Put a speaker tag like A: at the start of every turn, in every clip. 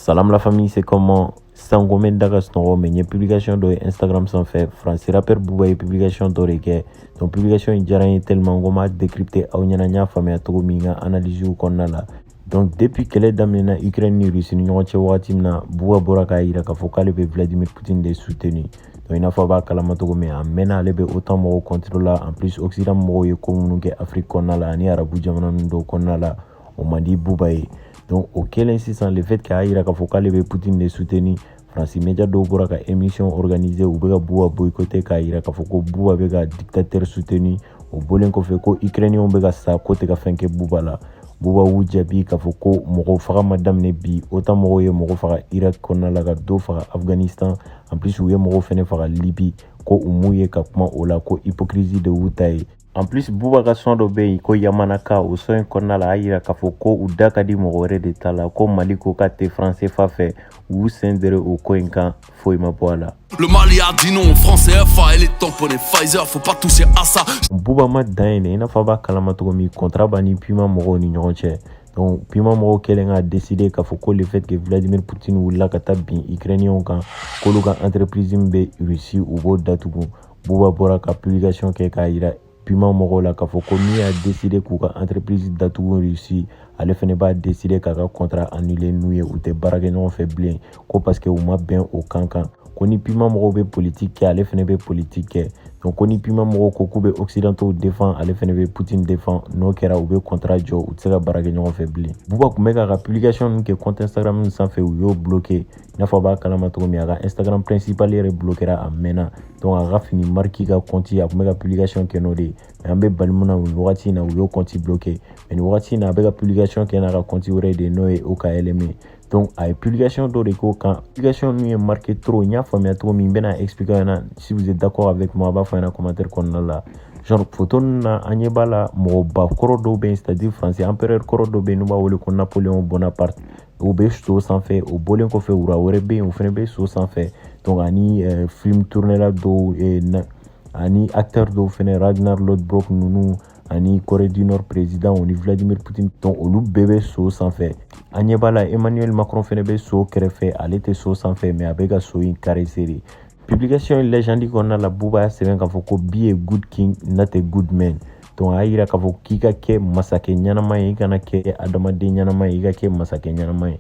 A: Salam la famille, c'est comment Sangomé Dagaston, mais il y a publication de Instagram sans fait. France rappeur Bouba et publication d'Oreke. Donc publication il dirait tellement goma décrypté à Onyanya famille à Togominga analyse ou konala. Donc depuis qu'elle est d'amener Ukraine ni Russie ni ñoŋo cɛ wagati min na Bouba bɔra k'a yira k'a fɔ k'ale bɛ Vladimir Poutine de soutenu. Donc i n'a fɔ a b'a kalama cogo min a mɛnna ale bɛ autant mɔgɔw contrôle la en plus Occident mɔgɔw ye ko minnu kɛ Afrique kɔnɔna la ani arabu jamana ninnu dɔw kɔnɔna la o man di Bouba ye. Donc au kelen sisan le fait k'a yira k'a fɔ k'ale bɛ Poutine de soutenu France média dɔw bɔra ka émission organisée u bɛ ka Bouba boycotter k'a yira k'a fɔ ko Bouba bɛ ka dictateur soutenu o bɔlen kɔfɛ ko Ukrainien bɛ ka sa ko tɛ ka fɛn kɛ Bouba la. Bouba y'u jaabi k'a fɔ ko mɔgɔ faga ma daminɛ bi autant mɔgɔw ye mɔgɔ faga Irak kɔnɔna la ka dɔ faga Afghanistan en plus u ye mɔgɔw fɛnɛ faga Libye ko u m'u ye ka kuma o la ko hypocrisie de y'u ta ye. En plus Bouba ka son dɔ bɛ yen ko Yamanaka o son in kɔnɔna la a yira k'a fɔ ko u da ka di mɔgɔ wɛrɛ de ta la ko Mali ko k'a tɛ français fa fɛ u sen dere o ko in kan foyi ma bɔ a la.
B: Le Mali a dit non, français FA et les tamponnés Pfizer, faut pas toucher à ça.
A: Bouba ma dan ye i n'a fɔ a b'a kalama cogo min contrat b'a ni Pima mɔgɔw ni ɲɔgɔn cɛ. Donc Pima mɔgɔw kɛlen k'a décider k'a fɔ ko le fait que Vladimir Poutine wulila ka taa bin Ukrainiens kan k'olu ka entreprise min bɛ Russie u b'o datugu. Bouba bɔra ka publication kɛ k'a yira Pima mɔgɔw la k'a fɔ ko min y'a décider k'u ka entreprise datugu Russie ale fɛnɛ b'a décider k'a ka contrat annuler n'u ye u tɛ baara kɛ ɲɔgɔn fɛ bilen ko parce que u ma bɛn o kan ko ni Pima mɔgɔw bɛ politique kɛ ale fɛnɛ bɛ politique kɛ. Donc ko ni Pima mɔgɔw ko k'u bɛ occidentaux défend ale fɛnɛ bɛ Poutine défend n'o kɛra u bɛ contrat jɔ u tɛ se ka baara kɛ ɲɔgɔn fɛ bilen. Bouba tun bɛ k'a ka publication ninnu kɛ compte Instagram sanfɛ u y'o bloqué i n'a fɔ a b'a kalama cogo min a ka Instagram principal yɛrɛ bloquera a mɛnna. Donc a ka fini marque ka compte a tun bɛ ka publication kɛ n'o de ye mais an bɛ bali mun na nin wagati in na u y'o compte bloqué mais nin wagati in na a bɛ ka publication kɛ n'a ka compte wɛrɛ de n'o ye OKLM. Donc a ye publication dɔ de k'o kan publication ninnu ye marqué trop n y'a faamuya cogo min n bɛna expliquer ɲɛna si vous êtes d'accord avec moi a b'a fɔ ɲɛna commentaire kɔnɔna la. Genre photo ninnu na an ɲɛ b'a la mɔgɔba kɔrɔ dɔw bɛ yen c'est-à-dire français empereur kɔrɔ dɔw bɛ yen n'u b'a wele ko Napoléon Bonaparte o bɛ so sanfɛ o bɔlen kɔfɛ wura wɛrɛ bɛ yen o fɛnɛ bɛ so sanfɛ donc ani film tournela dɔw ani acteur dɔw fɛnɛ Ragnar Lodbrok ninnu ani Corée du Nord président o ni Vladimir Poutine donc olu bɛɛ bɛ so sanfɛ. An ɲɛ b'a la Emmanuel Macron fɛnɛ bɛ so kɛrɛfɛ ale tɛ so sanfɛ mais a bɛ ka so in caresser de. Publication in légende kɔnɔna la Bouba y'a sɛbɛn k'a fɔ ko be a good king not a good man. Donc a yira k'a fɔ k'i ka kɛ masakɛ ɲɛnama ye i kana kɛ adamaden ɲɛnama ye i ka kɛ masakɛ ɲɛnama ye.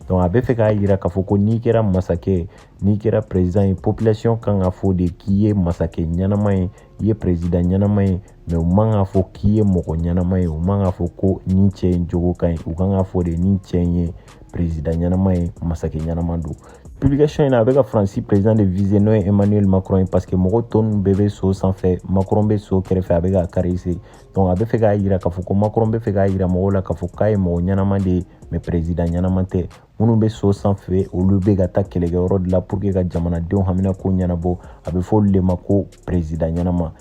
A: Donc a bɛ fɛ k'a yira k'a fɔ ko n'i kɛra masakɛ n'i kɛra président ye population kan ka fɔ de k'i ye masakɛ ɲɛnama ye i ye président ɲɛnama ye mais u man k'a fɔ k'i ye mɔgɔ ɲɛnama ye u man k'a fɔ ko ni cɛ in jogo ka ɲi u kan k'a fɔ de ni cɛ in ye président ɲɛnama ye masakɛ ɲɛnama don. Publication in a bɛ ka Faransi président de viser n'o ye Emmanuel Macron ye parce que mɔgɔ tɔ ninnu bɛɛ bɛ so sanfɛ Macron bɛ so kɛrɛfɛ a bɛ ka caresser donc a bɛ fɛ k'a yira k'a fɔ ko Macron bɛ fɛ k'a yira mɔgɔw la k'a fɔ k'a ye mɔgɔ ɲɛnama de ye mais président ɲɛnama tɛ minnu bɛ so sanfɛ olu bɛ ka taa kɛlɛkɛyɔrɔ de la pour que ka jamanadenw hamina ko ɲɛnabɔ a bɛ fɔ olu de ma ko président ɲɛnama.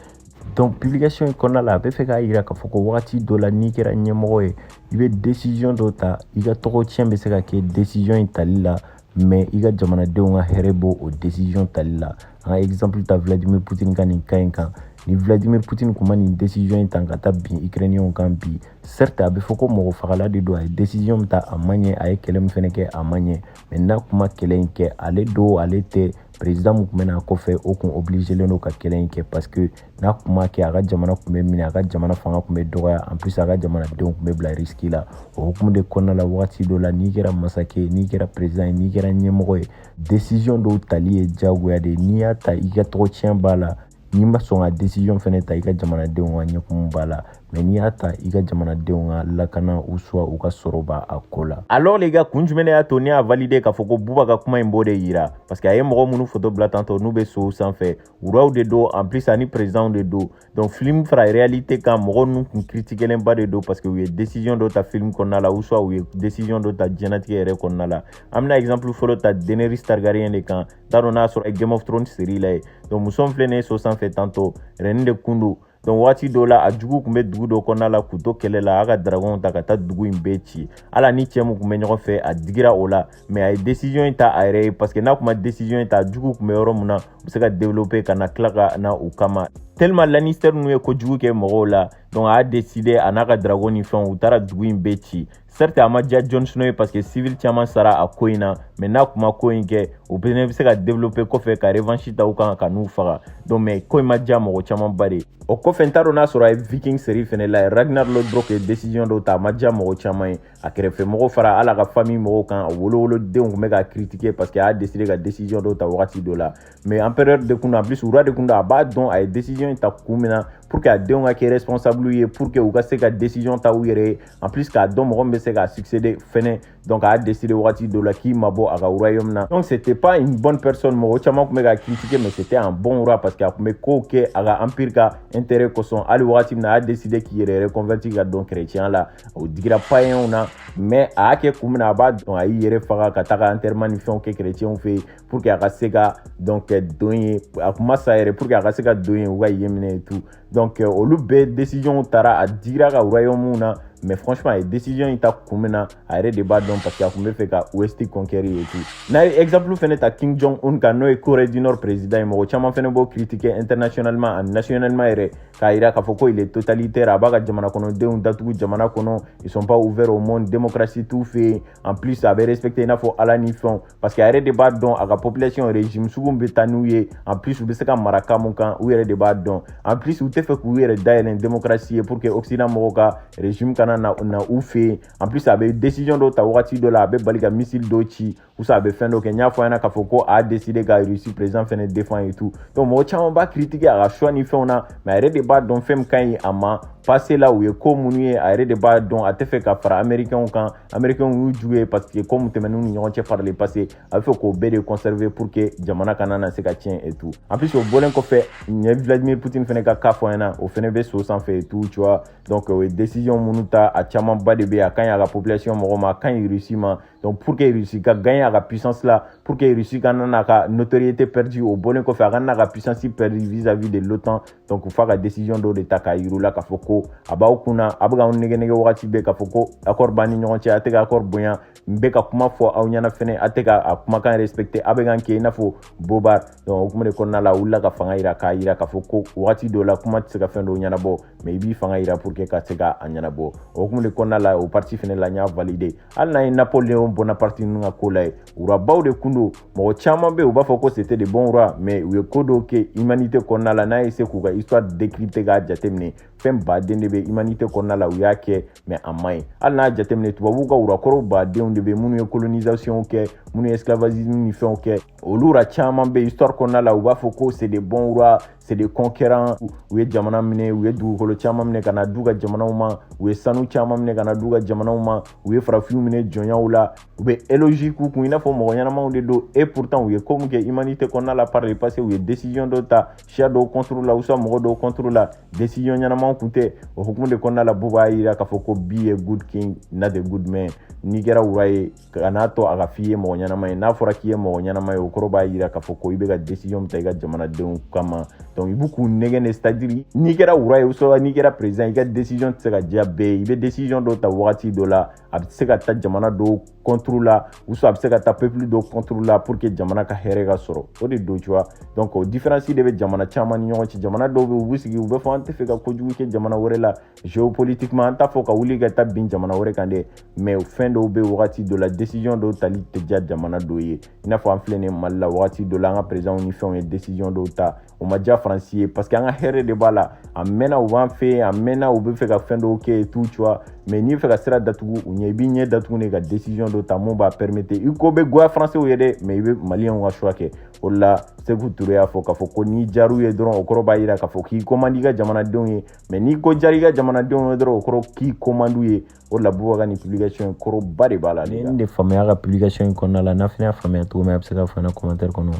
A: Donc publication in kɔnɔna la a bɛ fɛ k'a yira k'a fɔ ko wagati dɔ la n'i kɛra ɲɛmɔgɔ ye i bɛ décision dɔ ta i ka tɔgɔ tiɲɛ bɛ se ka kɛ décision in tali la mais i ka jamanadenw ka hɛrɛ b'o o décision tali la. An ka exemple ta Vladimir Poutine ka nin cas in kan ni Vladimir Poutine tun ma nin décision in ta ka taa bin Ukrainiens kan bi certes a bɛ fɔ ko mɔgɔ fagala de don a ye décision min ta a ma ɲɛ a ye kɛlɛ min fɛnɛ kɛ a ma ɲɛ mais n'a tun ma kɛlɛ in kɛ ale don ale tɛ président mun tun bɛ n'a kɔfɛ o tun obligélen don ka kɛlɛ in kɛ parce que n'a tun ma kɛ a ka jamana tun bɛ minɛ a ka jamana fanga tun bɛ dɔgɔya en plus a ka jamanadenw tun bɛ bila risque la o hukumu de kɔnɔna la wagati dɔ la n'i kɛra masakɛ ye n'i kɛra président ye n'i kɛra ɲɛmɔgɔ ye décision dɔw tali ye diyagoya de ye n'i y'a ta i ka tɔgɔ tiɲɛ b'a la n'i ma sɔn ka décision fɛnɛ ta i ka jamanadenw ka ɲɛkumu b'a la mais n'i y'a ta i ka jamanadenw ka lakana ou soit u ka sɔrɔ b'a a ko la. Alors les gars kun jumɛn de y'a to ne y'a validé k'a fɔ ko Bouba ka kuma in b'o de yira parce que a ye mɔgɔ minnu photo bila tantôt n'u bɛ so sanfɛ wuraw de don en plus ani président de don donc film fara réalité kan mɔgɔ ninnu kun critiquelen ba de don parce que u ye décision dɔ ta film kɔnɔna la ou soit u ye décision dɔ ta diɲɛnatigɛ yɛrɛ kɔnɔna la. An bɛna exemple fɔlɔ ta Daenerys Targaryen de kan t'a dɔn n'a sɔrɔ Game of Thrones série la ye donc muso min filɛ nin ye so sanfɛ tantôt reine de kun don donc waati dɔw la a jugu tun bɛ dugu dɔ kɔnɔna la k'u to kɛlɛ la a ka dragon ta ka taa dugu in bɛɛ ci ala ni cɛ min tun bɛ ɲɔgɔn fɛ a digira o la mais a ye décision in ta a yɛrɛ ye parce que n'a tun ma décision in ta a jugu tun bɛ yɔrɔ min na u bɛ se ka développer ka na tila ka na u kama tellement Lannister ninnu ye kojugu kɛ mɔgɔw la donc a y'a décidé a n'a ka dragon ni fɛnw u taara dugu in bɛɛ ci certes a ma diya Jon Snow ye parce que civil caman sara a ko in na mais n'a kuma ko in kɛ o bɛ se ka développer kɔfɛ ka revanche ta u kan ka n'u faga donc mais ko in ma diya mɔgɔ caman ba de o kɔfɛ n t'a dɔn n'a sɔrɔ a ye Viking série fɛnɛ la Ragnar Lodbrok ye décision dɔw ta a ma diya mɔgɔ caman ye a kɛrɛfɛ mɔgɔw fara hali a ka famille mɔgɔw kan a wolowolodenw tun bɛ ka critiquer parce que a y'a décidé ka décision dɔw ta wagati dɔ la mais empereur de kun don en plus roi de kun don a b'a dɔn a ye décision in ta kun min na pour que a denw ka kɛ responsable ye pour que u ka se ka décision ta u yɛrɛ ye en plus k'a dɔn mɔgɔ min bɛ se ka succéder fɛnɛ donc a y'a décidé wagati dɔ la k'i mabɔ a ka royaume na donc c'était pas une bonne personne mɔgɔ caman tun bɛ ka critiquer mais c'était un bon roi parce que a tun bɛ kow kɛ a ka empire ka intérêt kosɔn hali wagati min na a y'a décidé k'i yɛrɛ reconvertir ka don chrétien la o digira païen na mais a y'a kɛ kun min na a b'a dɔn a y'i yɛrɛ faga ka taga enterrement ni fɛnw kɛ chrétien fɛ yen pour que a ka se ka donc don ye a kun ma sa yɛrɛ pour que a ka se ka don ye u ka yen minɛ et tout donc olu bɛɛ décision taara a digira ka royaume na mais franchement a ye décision in ta kun min na a yɛrɛ de b'a dɔn parce que a kun bɛ fɛ ka ouest conquérir et tout n'a ye exemple fɛnɛ ta Kim Jong-un kan n'o ye Corée du Nord président ye mɔgɔ caman fɛnɛ b'o critiquer internationalement ani nationalement yɛrɛ k'a yira k'a fɔ ko il est totalitaire a b'a ka jamana kɔnɔdenw datugu jamana kɔnɔ ils sont pas ouverts au monde démocratie t'u fɛ yen en plus a bɛ respecter i n'a fɔ Ala ni fɛnw parce que a yɛrɛ de b'a dɔn a ka population régime sugu bɛ taa n'u ye en plus u bɛ se ka mara kan mun kan u yɛrɛ de b'a dɔn en plus u tɛ fɛ k'u yɛrɛ dayɛlɛ démocratie ye pour que Occident mɔgɔw ka régime kana na u fɛ yen en plus a bɛ décision dɔw ta wagati dɔ la a bɛ bali ka missile dɔw ci ou ça a bɛ fɛn dɔ kɛ n y'a fɔ a ɲɛna k'a fɔ ko a décidé ka Russie président fɛnɛ défend et tout donc mɔgɔ caman b'a critiquer a ka choix ni fɛnw na mais a yɛrɛ de b'a dɔn fɛn min ka ɲi a ma passé la u ye ko minnu ye a yɛrɛ de b'a dɔn a tɛ fɛ ka fara américains kan américains y'u jugu ye parce que ko min tɛmɛn'u ni ɲɔgɔn cɛ par le passé a bɛ fɛ k'o bɛɛ de conserver pour que jamana kana na se ka tiɲɛ et tout en plus o bɔlen kɔfɛ n ye Vladimir Poutine fɛnɛ ka cas fɔ an ɲɛna o fɛnɛ bɛ so sanfɛ et tout tu vois donc o ye décision minnu ta a caman ba de bɛ a ka ɲi a ka population mɔgɔ ma a ka ɲi Russie ma donc pour que Russie ka gagner a ka puissance la pour que Russie kana n'a ka notoriété perdue o bɔlen kɔfɛ a kana n'a ka puissance perdue vis-à-vis de l'OTAN donc f'a ka décision dɔ de ta k'a yir'u la k'a fɔ ko a b'aw kunna a bɛ k'aw nɛgɛ wagati bɛɛ k'a fɔ ko accord b'an ni ɲɔgɔn cɛ a tɛ ka accord bonya n bɛ ka kuma fɔ aw ɲɛna fɛnɛ a tɛ ka a kumakan respecter a bɛ kan kɛ i n'a fɔ bobard donc o kuma de kɔnɔna la a wulila ka fanga yira k'a yira k'a fɔ ko wagati dɔw la kuma tɛ se ka fɛn dɔw ɲɛnabɔ mais i b'i fanga yira pour que ka se ka a ɲɛnabɔ o kuma de kɔnɔna la o parti fɛnɛ la n y'a valider hali n'a ye Napoléon Bonaparte ninnu ka ko la ye urabaw de kun don mɔgɔ caman bɛ yen u b'a fɔ ko c'était de bons rois mais u ye ko dɔw kɛ humanité kɔnɔna la n'a ye se k'u ka histoire décrypter k'a jateminɛ fɛn baden de bɛ humanité kɔnɔna la u y'a kɛ mais a ma ɲi hali n'a jateminɛ tubabuw ka urakɔrɔw badenw de bɛ minnu ye colonisation kɛ minnu ye esclavagisme ni fɛnw kɛ olu ra caman bɛ histoire kɔnɔna la u b'a fɔ ko c'est des bons rois c'est des conquérants u ye jamana minɛ u ye dugukolo caman minɛ ka na d'u ka jamanaw ma u ye sanu caman minɛ ka na d'u ka jamanaw ma u ye farafinw minɛ jɔnyaw la u bɛ élogie k'u kun i n'a fɔ mɔgɔ ɲɛnamaw de don et pourtant u ye ko min kɛ humanité kɔnɔna la par le passé u ye décision dɔw ta siya dɔw contre la ou soit mɔgɔ dɔw contre la décision ɲɛnamaw kun tɛ o hukumu de kɔnɔna la b'u b'a yira k'a fɔ ko be a good king not a good man n'i kɛra wura ye kan'a to a ka f'i ye mɔgɔ ɲɛnama ye n'a fɔra k'i ye mɔgɔ ɲɛnama ye o kɔrɔ b'a yira k'a fɔ ko i bɛ ka décision min ta i ka jamanadenw kama donc i b'u k'u nɛgɛ de c'est-à-dire n'i kɛra wura ye ou soit n'i kɛra président i ka décision tɛ se ka diya bɛɛ ye i bɛ décision dɔw ta wagati dɔ la a bɛ se ka taa jamana dɔw contre la ou soit a bɛ se ka taa peuple dɔw contre la pour que jamana ka hɛrɛ ka sɔrɔ o de don tu vois donc o différence de bɛ jamana caman ni ɲɔgɔn cɛ jamana dɔw bɛ u b'u sigi u bɛ fɔ an tɛ fɛ ka kojugu kɛ jamana wɛrɛ la géopolitiquement an t'a fɔ ka wuli ka taa bin jamana wɛrɛ kan dɛ mais fɛn dɔw bɛ wagati dɔ la décision dɔw tali tɛ diya jamana dɔw ye i n'a fɔ an filɛ nin Mali la wagati dɔ la an ka président ni fɛnw ye décision dɔw ta o ma diya Faransi ye parce que an ka hɛrɛ de b'a la a mɛnna u b'an fɛ yen a mɛnna u bɛ fɛ ka fɛn dɔw kɛ et tout tu vois mais n'i bɛ fɛ ka sira datugu u ɲɛ i b'i ɲɛ datugu de ka décision dɔ ta mun b'a permettre i ko bɛ goya français ye dɛ mais i bɛ maliyɛnw ka choix kɛ o la Sékou Touré y'a fɔ k'a fɔ ko n'i jar'u ye dɔrɔn o kɔrɔ b'a yira k'a fɔ k'i ko man di i ka jamanadenw ye mais n'i ko jara i ka jamanadenw ye dɔrɔn o kɔrɔ k'i ko man d'u ye o la Bouba ka nin publication kɔrɔba de b'a la. Ni de faamuya ka publication in kɔnɔna la n'a fana y'a faamuya cogo min a bɛ se ka fɔ n commentaire kɔnɔ.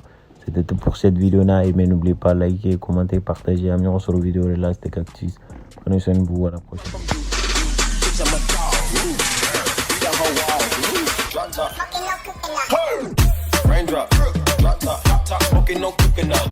A: C'était tout pour cette vidéo là et n'oubliez pas liker, commenter, partager. À mieux sur la vidéo là c'était Cactus. Prenez soin de vous, à la prochaine. Raindrop, drop top, smoking, no cooking up.